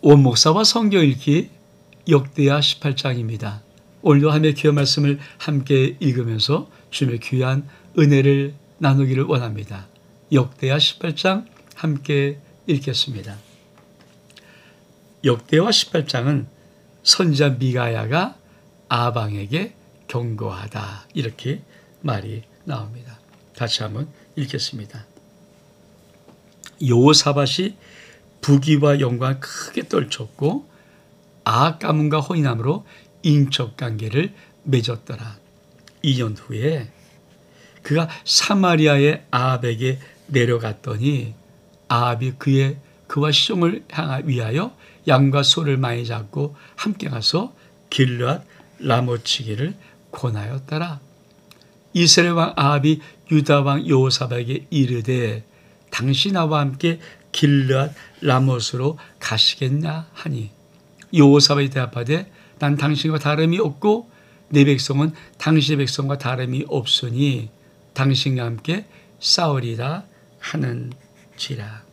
원목사와 성경 읽기 역대하 18장입니다. 오늘도 하나님의 귀한 말씀을 함께 읽으면서 주님의 귀한 은혜를 나누기를 원합니다. 역대하 18장 함께 읽겠습니다. 역대하 18장은 선지자 미가야가 아방에게 경고하다, 이렇게 말이 나옵니다. 같이 한번 읽겠습니다. 여호사밧이 부귀와 영광을 크게 떨쳤고 아합 가문과 혼인함으로 인척 관계를 맺었더라. 2년 후에 그가 사마리아의 아합에게 내려갔더니 아합이 그와 시종을 위하여 양과 소를 많이 잡고 함께 가서 길르앗 라모치기를 권하였더라. 이스라엘 왕 아합이 유다 왕 여호사밧에게 이르되 당신 나와 함께 길르앗 라못으로 가시겠냐 하니 여호사밧이 대답하되 난 당신과 다름이 없고 내 백성은 당신의 백성과 다름이 없으니 당신과 함께 싸우리라 하는지라.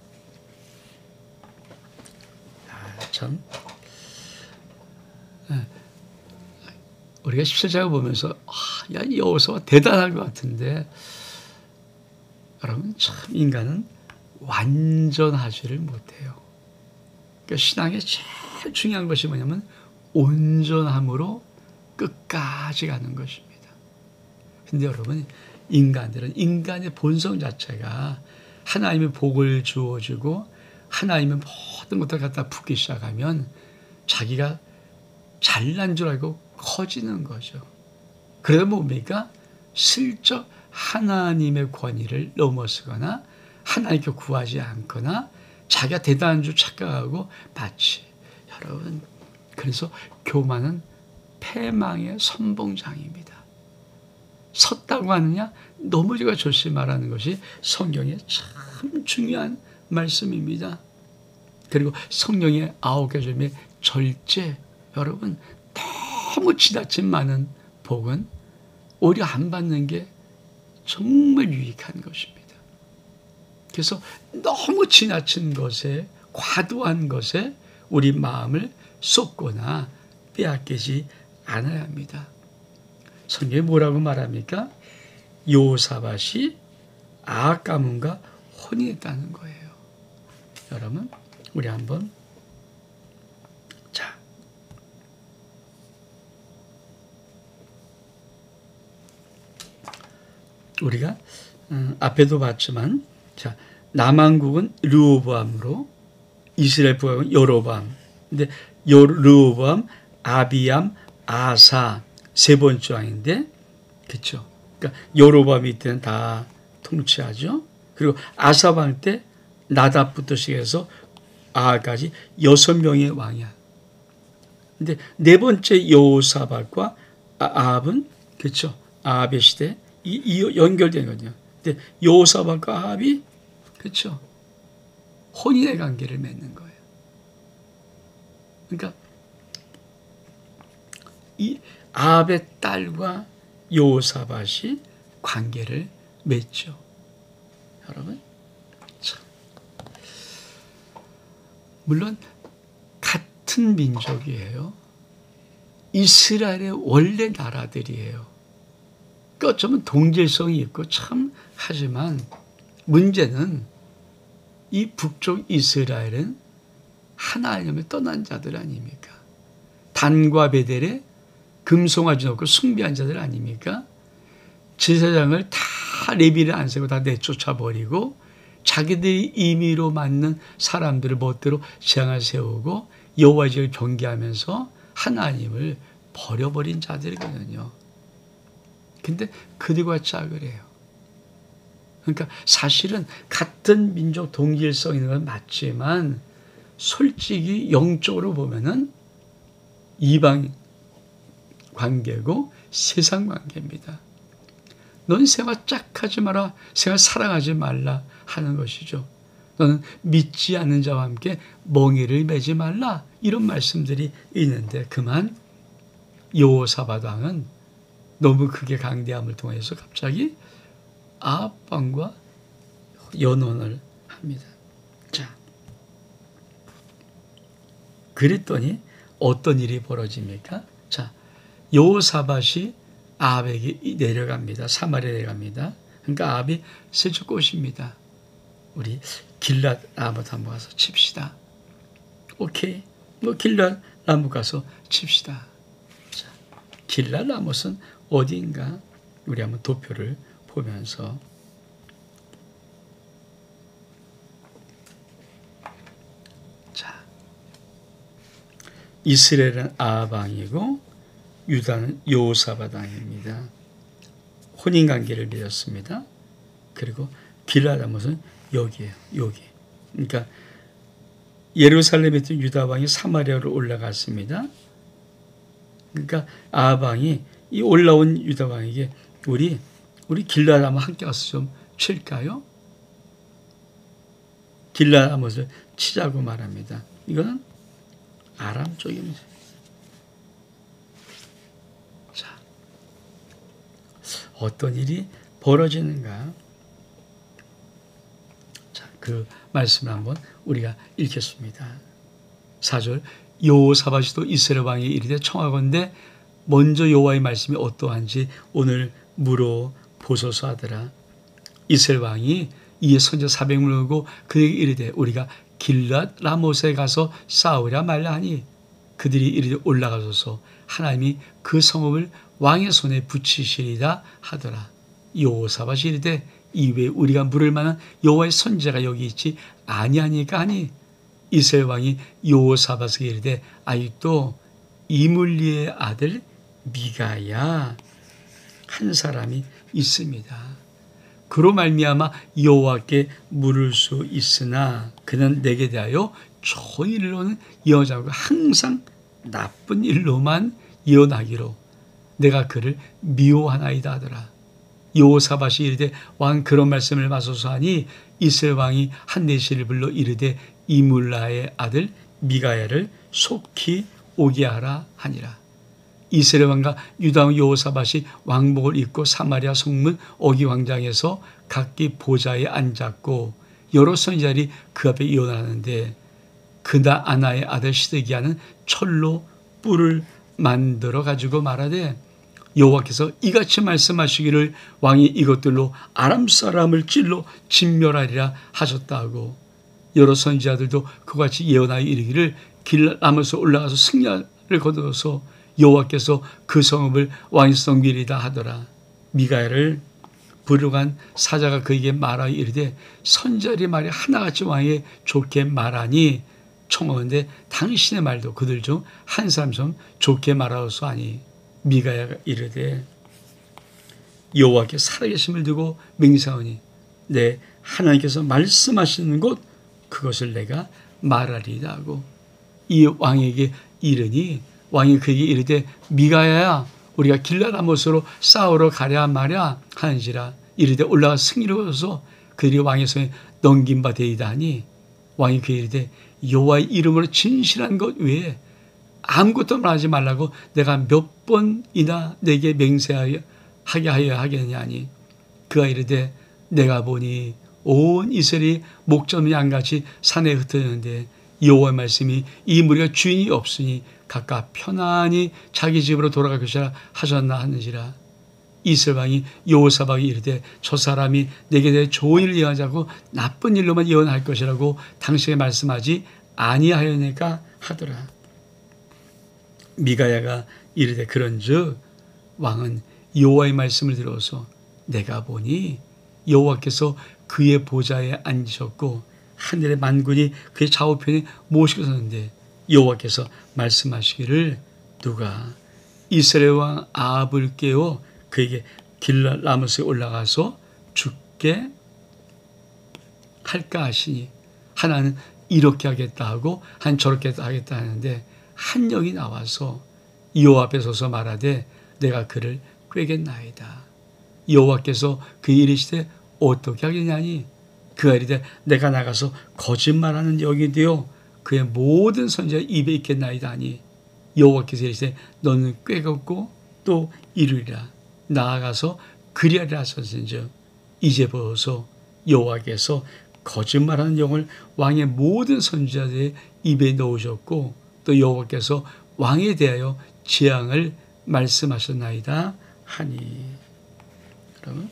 참 우리가 17장을 보면서 야, 여호사밧 대단한 것 같은데, 여러분 참 인간은 완전하지를 못해요. 그러니까 신앙의 제일 중요한 것이 뭐냐면 온전함으로 끝까지 가는 것입니다. 근데 여러분, 인간들은 인간의 본성 자체가 하나님의 복을 주어주고 하나님의 모든 것들을 갖다 붓기 시작하면 자기가 잘난 줄 알고 커지는 거죠. 그러다 뭡니까? 슬쩍 하나님의 권위를 넘어서거나 하나님께 구하지 않거나 자기가 대단한 줄 착각하고 마치, 여러분, 그래서 교만은 패망의 선봉장입니다. 섰다고 하느냐 넘어지가 조심하라는 것이 성경의 참 중요한 말씀입니다. 그리고 성령의 9가지 점의 절제, 여러분 너무 지나친 많은 복은 오히려 안 받는 게 정말 유익한 것입니다. 그래서 너무 지나친 것에, 과도한 것에 우리 마음을 쏟거나 빼앗기지 않아야 합니다. 성경이 뭐라고 말합니까? 여호사밧이 아합 가문과 혼인했다는 거예요. 여러분, 우리 한번 우리가 앞에도 봤지만, 자, 남왕국은 르호보암으로 이스라엘 북왕은 여로보암. 근데 르호보암, 아비암, 아사 세 번째 왕인데, 그렇죠? 그러니까 여로보암이 이때는 다 통치하죠. 그리고 아사 왕 때 나답부터 시작해서 아합까지 6명의 왕이야. 근데 네 번째 여호사밧과 아합은, 그렇죠? 아합의 시대 이 연결된 거죠. 근데 여호사밧과 아합이, 그렇죠, 혼인의 관계를 맺는 거예요. 그러니까 이 아합의 딸과 여호사밧이 관계를 맺죠. 여러분, 참, 물론 같은 민족이에요. 이스라엘의 원래 나라들이에요. 어쩌면 동질성이 있고 참, 하지만 문제는 이 북쪽 이스라엘은 하나님을 떠난 자들 아닙니까? 단과 베델에 금송아지 놓고 숭배한 자들 아닙니까? 제사장을 다 레위를 안 세고 다 내쫓아버리고 자기들이 임의로 맞는 사람들을 멋대로 재앙을 세우고 여호와의 죄를 경계하면서 하나님을 버려버린 자들이거든요. 근데 그들과 짝을 해요. 그러니까 사실은 같은 민족 동질성 있는 건 맞지만 솔직히 영적으로 보면은 이방 관계고 세상 관계입니다. 넌 생활 짝하지 마라, 생활 사랑하지 말라 하는 것이죠. 너는 믿지 않는 자와 함께 멍에를 매지 말라, 이런 말씀들이 있는데, 그만 여호사밧 왕은 너무 크게 강대함을 통해서 갑자기 아합 왕과 연혼을 합니다. 자, 그랬더니 어떤 일이 벌어집니까? 자, 여호사밧이 아합에게 내려갑니다. 사마리아에 내려갑니다. 그러니까 아합이 슬쩍 꼬십니다. 우리 길랏 라못 한번 가서 칩시다. 오케이. 뭐 길랏 라못 가서 칩시다. 자, 길랏 라못은 어디인가? 우리 한번 도표를 보면서 자, 이스라엘은 아합 왕이고 유다는 여호사밧 왕입니다. 혼인관계를 맺었습니다. 그리고 길랏 라못은 여기에요. 여기. 그러니까 예루살렘에 있던 유다 왕이 사마리아로 올라갔습니다. 그러니까 아합 왕이 이 올라온 유다 왕에게 우리 길랏 라못 함께 가서 좀 칠까요? 길랏 라못을 치자고 말합니다. 이거는 아람 쪽입니다. 자, 어떤 일이 벌어지는가? 자, 그 말씀을 한번 우리가 읽겠습니다. 4절 여호사밧이도 이스라엘 왕이 이르되 청하건대 먼저 여호와의 말씀이 어떠한지 오늘 물어보소서 하더라. 이스라엘 왕이 이에 선자 400명을 오고 그에게 이르되 우리가 길랏 라못에 가서 싸우랴 말라 하니 그들이 이르되 올라가소서 하나님이 그 성읍을 왕의 손에 붙이시리라 하더라. 여호사밧이 이르되 이외에 우리가 물을 만한 여호와의 선지자가 여기 있지 아니하니까 하니 이스라엘 왕이 여호사밧에게 이르되 아직도 이물리의 아들 미가야 한 사람이 있습니다. 그로 말미암아 여호와께 물을 수 있으나 그는 내게 대하여 좋은 일로는 예언하지 않고 항상 나쁜 일로만 예언하기로 내가 그를 미워하나이다 하더라. 여호사밧이 이르되 왕 그런 말씀을 마소서 하니 이스라엘 왕이 한내시를 불러 이르되 이물라의 아들 미가야를 속히 오게 하라 하니라. 이스라엘 왕과 유다 왕 여호사밧이 왕복을 입고 사마리아 성문 어기 광장에서 각기 보좌에 앉았고 여러 선지자들이 그 앞에 예언하는데 그다 아나의 아들 시드기야는 철로 뿔을 만들어 가지고 말하되 여호와께서 이같이 말씀하시기를 왕이 이것들로 아람 사람을 찔러 진멸하리라 하셨다 하고 여러 선지자들도 그같이 예언하여 이르기를 길랏 라못에서 올라가서 승리를 거두어서 여호와께서 그 성읍을 왕이 섬기리다 하더라. 미가야를 부르러 간 사자가 그에게 말하여 이르되 선지자의 말이 하나같이 왕에게 좋게 말하니 청하건대 당신의 말도 그들 중 한 사람 좀 좋게 말하소서 하니 미가야가 이르되 여호와께 살아계심을 두고 맹세하니 내 하나님께서 말씀하시는 곳 그것을 내가 말하리다 하고 이 왕에게 이르니 왕이 그에게 이르되 미가야야 우리가 길랏 라못으로 싸우러 가랴 마랴 하는지라 이르되 올라가 승리를 거둬서 그들이 왕의 손에 넘긴 바 되이다 하니 왕이 그에게 이르되 여호와의 이름으로 진실한 것 외에 아무것도 말하지 말라고 내가 몇 번이나 내게 맹세하게 하여 하겠느냐 하니 그가 이르되 내가 보니 온 이스라엘이 목전 양같이 산에 흩어졌는데 여호와의 말씀이 이 무리가 주인이 없으니 각각 편안히 자기 집으로 돌아갈 것이라 하셨나 하는지라. 이스라엘 왕이 여호사밧이 이르되 저 사람이 내게 대해 좋은 일을 예언하지 않고 나쁜 일로만 예언할 것이라고 당신에게 말씀하지 아니하였느니까 하더라. 미가야가 이르되 그런즉 왕은 여호와의 말씀을 들어서 내가 보니 여호와께서 그의 보좌에 앉으셨고 하늘의 만군이 그의 좌우편에 모시고 섰는데 여호와께서 말씀하시기를 누가 이스라엘 왕 아합을 깨워 그에게 길랏 라못에 올라가서 죽게 할까 하시니 하나는 이렇게 하겠다 하고 한 저렇게 하겠다 하는데 한 영이 나와서 여호와 앞에 서서 말하되 내가 그를 꾀겠나이다. 여호와께서 그에게 이르시되 어떻게 하겠냐니 그가 이르되 내가 나가서 거짓말하는 영이 되어 그의 모든 선지자 입에 있겠나이다 하니 여호와께서 이르시되 너는 꾀겠고 또 이르리라. 나아가서 그리하리라 하셨은즉 이제 보소서 여호와께서 거짓말하는 영을 왕의 모든 선지자들의 입에 넣으셨고 또 여호와께서 왕에 대하여 재앙을 말씀하셨나이다 하니. 여러분,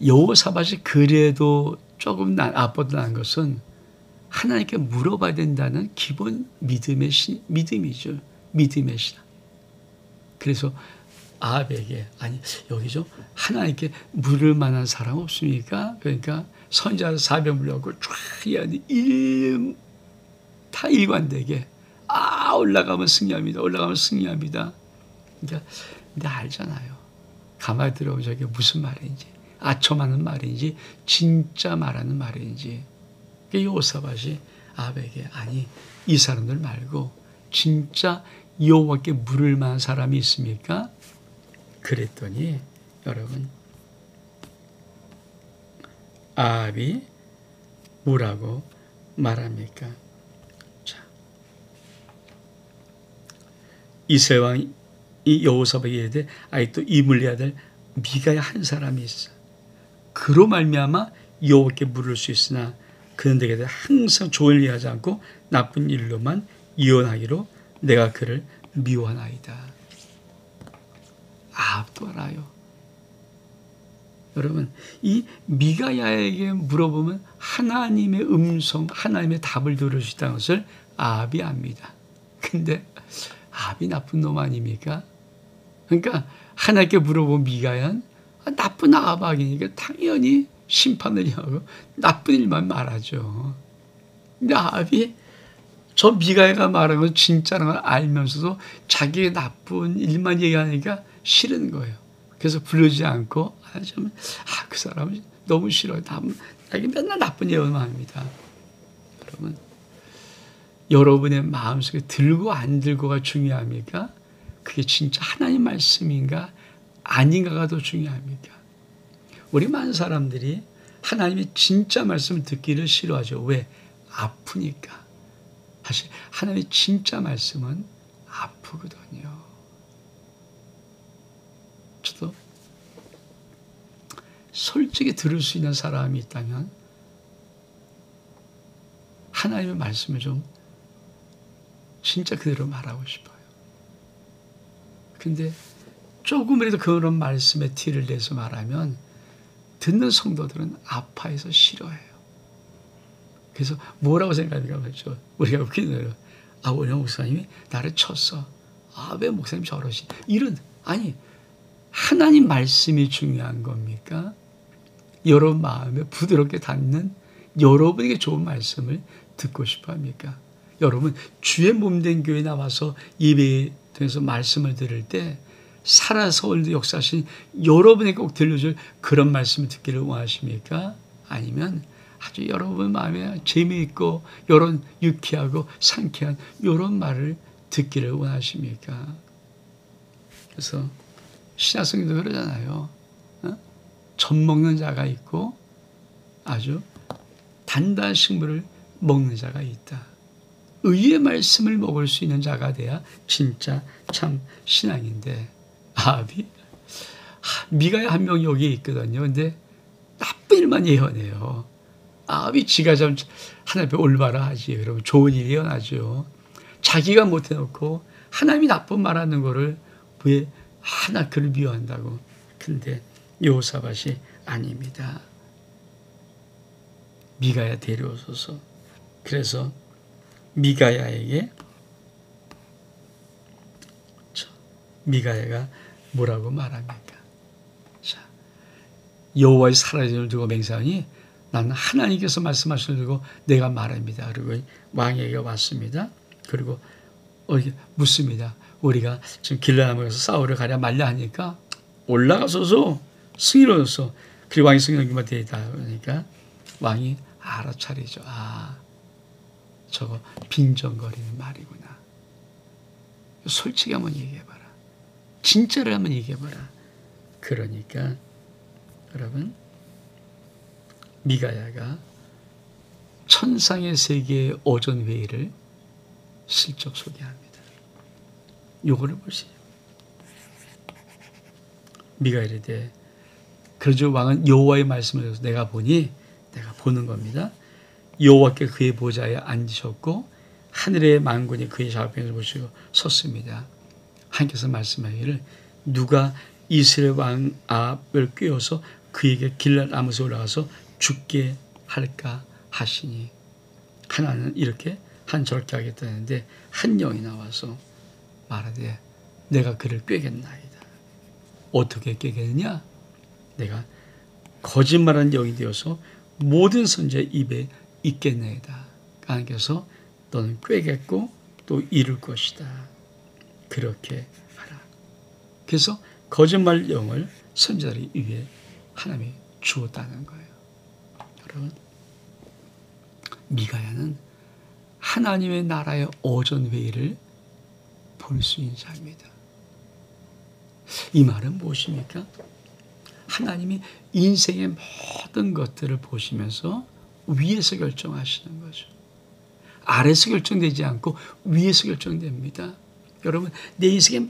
여호사밧이 그래도 조금 앞보다 나은 것은 하나님께 물어봐야 된다는 기본 믿음이죠. 믿음의 신앙. 그래서 아합에게, 아니 여기 좀 하나님께 물을 만한 사람 없습니까? 그러니까 선지자 400 불러갖고 쫙 다 일관되게 올라가면 승리합니다. 올라가면 승리합니다. 그러니까 근데 알잖아요. 가만히 들어보면 저게 무슨 말인지, 아첨하는 말인지 진짜 말하는 말인지. 여호사밧이 아합에게, 아니 이 사람들 말고 진짜 여호와께 물을 만한 사람이 있습니까? 그랬더니 여러분, 아합이 뭐라고 말합니까? 자, 이스라엘 왕이 여호사밧에게 이르되 아직도 이물리 아들 미가야 한 사람이 있어. 그로 말미암아 여호와께 물을 수 있으나 그는 내게 항상 좋은 일 하지 않고 나쁜 일로만 이혼하기로 내가 그를 미워하나이다. 아합도 알아요. 여러분, 이 미가야에게 물어보면 하나님의 음성, 하나님의 답을 들을 수 있다는 것을 아합이 압니다. 근데 아합이 나쁜 놈 아닙니까? 그러니까 하나님께 물어본 미가야는 나쁜 아합이니까 당연히 심판을 하고 나쁜 일만 말하죠. 근데 아합이 저 미가야가 말한 건 진짜라는 걸 알면서도 자기의 나쁜 일만 얘기하니까 싫은 거예요. 그래서 부르지 않고 그 사람은 너무 싫어요. 나에게 맨날 나쁜 예언만 합니다. 여러분, 여러분의 마음속에 들고 안 들고가 중요합니까? 그게 진짜 하나님 말씀인가 아닌가가 더 중요합니까? 우리 많은 사람들이 하나님의 진짜 말씀을 듣기를 싫어하죠. 왜? 아프니까. 사실 하나님의 진짜 말씀은 아프거든요. 저도 솔직히 들을 수 있는 사람이 있다면 하나님의 말씀을 좀 진짜 그대로 말하고 싶어요. 근데 조금이라도 그런 말씀에 티를 내서 말하면 듣는 성도들은 아파해서 싫어해요. 그래서 뭐라고 생각합니까? 그렇죠? 우리가 웃기는 대로 오늘 목사님이 나를 쳤어. 왜 목사님 저러시? 아니, 하나님 말씀이 중요한 겁니까? 여러분 마음에 부드럽게 닿는 여러분에게 좋은 말씀을 듣고 싶어 합니까? 여러분, 주의 몸된 교회에 나와서 예배 통해서 말씀을 들을 때 살아서 오늘도 역사하신 여러분에게 꼭 들려줄 그런 말씀을 듣기를 원하십니까? 아니면 아주 여러분 마음에 재미있고 이런 유쾌하고 상쾌한 이런 말을 듣기를 원하십니까? 그래서 신약성경도 그러잖아요. 젖 먹는 자가 있고 아주 단단한 식물을 먹는 자가 있다. 의의 말씀을 먹을 수 있는 자가 돼야 진짜 참 신앙인데, 아합이 미가야 한 명 여기에 있거든요. 근데 나쁜 일만 예언해요. 아합이 지가 좀 하나님 앞에 올바라 하지. 그러면 좋은 일이 예언하죠. 자기가 못해놓고 하나님이 나쁜 말하는 거를 왜 하나 그를 미워한다고. 근데 여호사밧이 아닙니다. 미가야 데려오소서. 그래서 미가야에게 미가야가 뭐라고 말합니까? 자, 여호와의 살아있음을 두고 맹세하니 나는 하나님께서 말씀하신 걸 두고 내가 말합니다. 그리고 왕에게 왔습니다. 그리고 묻습니다. 우리가 지금 길라나무에 가서 싸우러 가랴 말랴 하니까 올라가소서 승리로서. 그리고 왕이 승리하기만 되다. 그러니까 왕이 알아차리죠. 저거 빈정거리는 말이구나. 솔직히 한번 얘기해봐라. 진짜를 한번 얘기해봐라. 그러니까 여러분, 미가야가 천상의 세계의 오전회의를 슬쩍 소개합니다. 요거를 보세요. 미가야 이르되 그러죠. 왕은 여호와의 말씀을 내가 보니, 내가 보는 겁니다. 여호와께 그의 보좌에 앉으셨고 하늘의 만군이 그의 좌우편을 보시고 섰습니다. 하나님께서 말씀하기를 누가 이스라엘 왕 아합을 꾀어서 그에게 길랏 라못에 올라가서 죽게 할까 하시니 하나는 이렇게 한 저렇게 하겠다는데 한 영이 나와서 말하되 내가 그를 꾀겠나이다. 어떻게 꾀겠느냐? 내가 거짓말한 영이 되어서 모든 선지자의 입에 있겠나이다. 하나님께서 너는 꾀겠고 또 이룰 것이다. 그렇게 하라. 그래서 거짓말 영을 선지자의 입에 하나님이 주었다는 거예요. 여러분, 미가야는 하나님의 나라의 오전회의를 볼 수 있는 자입니다. 이 말은 무엇입니까? 하나님이 인생의 모든 것들을 보시면서 위에서 결정하시는 거죠. 아래서 결정되지 않고 위에서 결정됩니다. 여러분, 내 인생의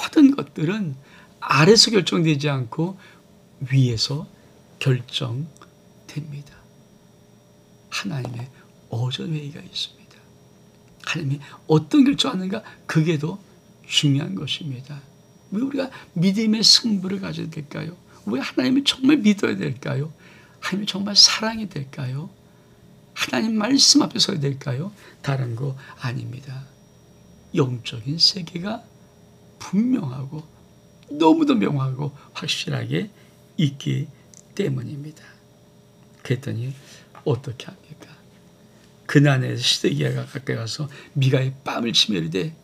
모든 것들은 아래서 결정되지 않고 위에서 결정됩니다. 하나님의 오전회의가 있습니다. 하나님이 어떤 결정하는가, 그게 더 중요한 것입니다. 왜 우리가 믿음의 승부를 가져야 될까요? 왜 하나님을 정말 믿어야 될까요? 하나님을 정말 사랑해야 될까요? 하나님 말씀 앞에 서야 될까요? 다른 거 아닙니다. 영적인 세계가 분명하고 너무도 명하고 확실하게 있기 때문입니다. 그랬더니 어떻게 합니까? 그날에 시드기야가 가까이 가서 미가의 뺨을 치며 이르되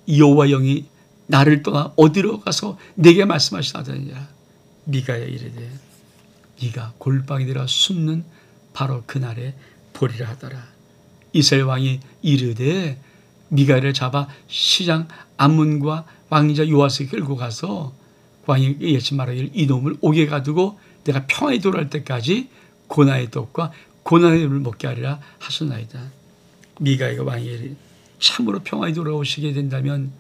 여호와 영이 나를 떠나 어디로 가서 내게 말씀하시다더니라. 미가야 이르되 네가 골방에 들어가 숨는 바로 그날에 보리라 하더라. 이스라엘 왕이 이르되 미가를 잡아 시장 암몬과 왕자 요아스에 끌고 가서 왕이 예치 말하기를 이놈을 옥에 가두고 내가 평화에 돌아올 때까지 고난의 떡과 고난의 물을 먹게 하리라 하셨나이다. 미가가 왕이 참으로 평화에 돌아오시게 된다면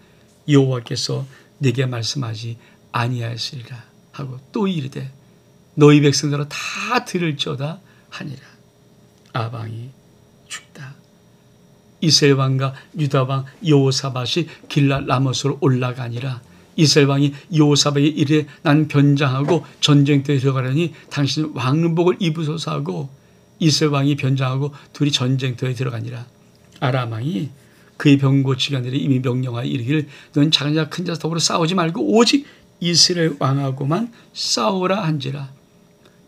여호와께서 내게 말씀하지 아니하였으리라 하고 또 이르되 너희 백성들아 다 들을지어다 하니라. 아방이 죽다. 이스라엘 왕과 유다 왕 여호사밧이 길랏 라못으로 올라가니라. 이스라엘 왕이 여호사밧에 이르되 난 변장하고 전쟁터에 들어가려니 당신 왕복을 입으소서 하고 이스라엘 왕이 변장하고 둘이 전쟁터에 들어가니라. 아람 왕이 그의 병고 지간들이 이미 명령하여 이르기를 넌 작은 자 큰 자 더불어 싸우지 말고 오직 이스라엘 왕하고만 싸우라 한지라.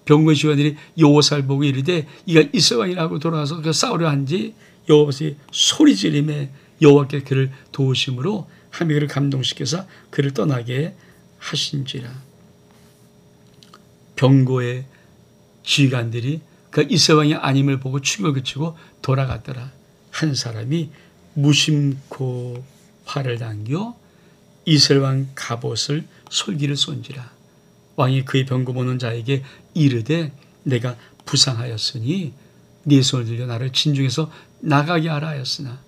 병고의 지간들이 여호사를 보고 이르되 이가 이스라엘 왕이라고 돌아가서 그 싸우려 한지 여호와의 소리 지르매 여호와께 그를 도우심으로 하나님이 그를 감동시켜서 그를 떠나게 하신지라. 병고의 지휘관들이 그 이스라엘 왕이 아님을 보고 충격을 그치고 돌아갔더라. 한 사람이 무심코 활을 당겨 이스라엘 왕 갑옷을 솔기를 쏜지라. 왕이 그의 병고 보는 자에게 이르되 내가 부상하였으니 네 손을 들려 나를 진중에서 나가게 하라 하였으나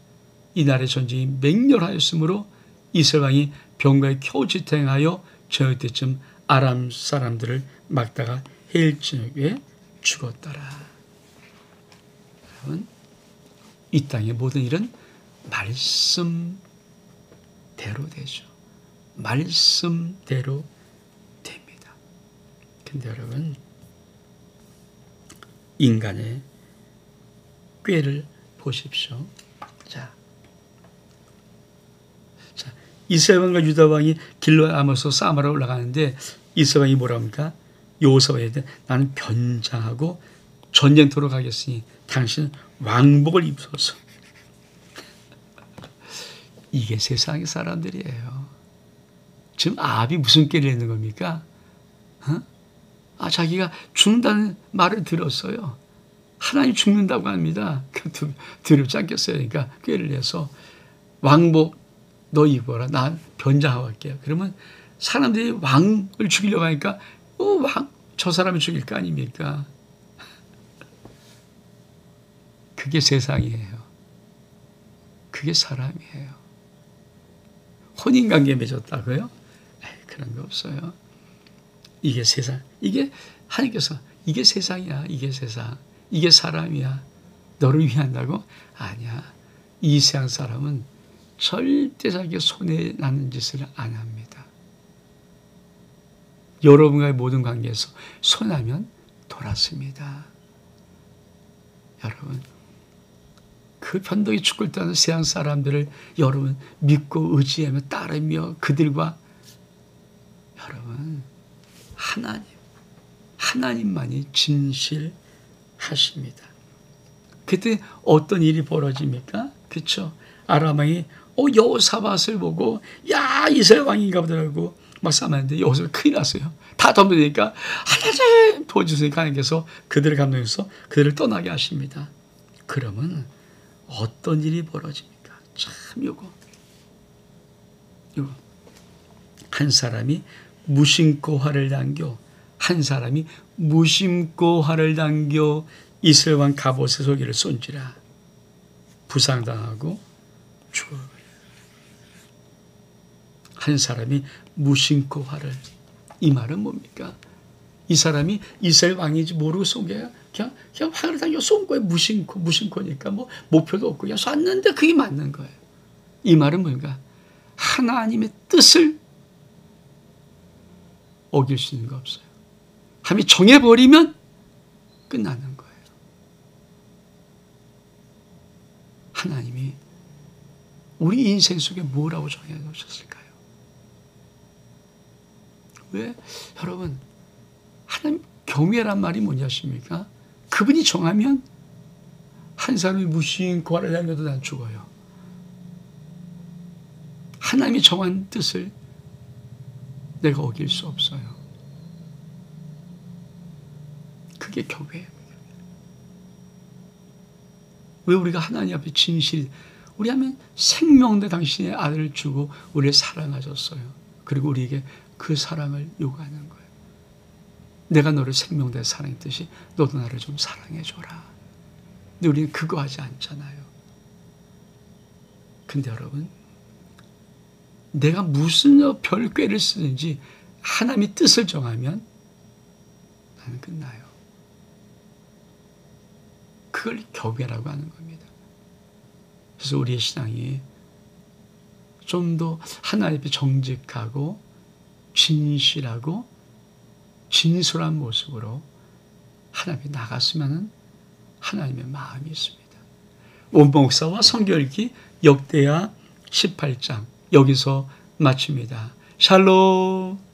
이날의 전쟁이 맹렬하였으므로 이스라엘 왕이 병거에 겨우 지탱하여 저녁 때쯤 아람 사람들을 막다가 해일 저녁에 죽었더라. 여러분, 이 땅의 모든 일은 말씀대로 되죠. 말씀대로 됩니다. 근데 여러분, 인간의 꾀를 보십시오. 자, 이스라엘 왕과 유다 왕이 길로 아모서 사마라 올라가는데 이스라엘 왕이 뭐라 합니까? 여호사밧에 대해 나는 변장하고 전쟁터로 가겠으니 당신 왕복을 입소서. 이게 세상의 사람들이에요. 지금 아합이 무슨 꾀를 했는 겁니까? 자기가 죽는다는 말을 들었어요. 하나님 죽는다고 합니다. 두렵지 않겠어요? 그러니까 꾀를 내서 왕복 너 입어라. 난 변장하고 갈게요. 그러면 사람들이 왕을 죽이려고 하니까 저 사람이 죽일 거 아닙니까? 그게 세상이에요. 그게 사람이에요. 혼인관계 맺었다고요? 그런 거 없어요. 이게 세상. 이게 하나님께서 이게 세상이야. 이게 세상. 이게 사람이야. 너를 위한다고? 아니야. 이 세상 사람은 절대 자기 손에 나는 짓을 안 합니다. 여러분과의 모든 관계에서 손하면 돌았습니다. 여러분, 그 변덕이 죽을 듯하는 세상 사람들을 여러분 믿고 의지하며 따르며 그들과 여러분 하나님만이 진실하십니다. 그때 어떤 일이 벌어집니까? 그렇죠? 아람 왕이 여호사밧을 보고 야 이스라엘 왕인가 보더라고 막 싸움하는데 여호사밧 큰일 났어요. 다 덤벼드니까 하나님 도와주세요. 하나님께서 그들을 감동해서 그들을 떠나게 하십니다. 그러면 어떤 일이 벌어집니까? 참 요거 한 사람이 무심코 활을 당겨 한 사람이 무심코 활을 당겨 이스라엘 왕 갑옷의 소기를 쏜지라 부상당하고 죽어버려요. 한 사람이 무심코 활을, 이 말은 뭡니까? 이 사람이 이스라엘 왕인지 모르고 쏜 게 그냥 활을 당겨 쏜 거예요. 무심코니까 뭐 목표도 없고 그냥 쐈는데 그게 맞는 거예요. 이 말은 뭔가 하나님의 뜻을 어길 수 있는 거 없어요. 하나님이 정해버리면 끝나는 거예요. 하나님이 우리 인생 속에 뭐라고 정해 놓으셨을까요? 왜? 여러분, 하나님 경외란 말이 뭔지 아십니까? 그분이 정하면 한 사람이 무심코 활을 당겨도 난 죽어요. 하나님이 정한 뜻을 내가 어길 수 없어요. 그게 교회예요. 왜 우리가 하나님 앞에 진실, 우리 하면 생명대 당신의 아들을 주고 우리를 사랑하셨어요. 그리고 우리에게 그 사랑을 요구하는 거예요. 내가 너를 생명대 사랑했듯이 너도 나를 좀 사랑해줘라. 근데 우리는 그거 하지 않잖아요. 근데 여러분, 내가 무슨 별꾀를 쓰든지 하나님이 뜻을 정하면 나는 끝나요. 그걸 교회라고 하는 겁니다. 그래서 우리의 신앙이 좀 더 하나님 앞에 정직하고 진실하고 진솔한 모습으로 하나님께 나갔으면 하나님의 마음이 있습니다. 원목사와 성경읽기 역대하 18장 여기서 마칩니다. 샬롬.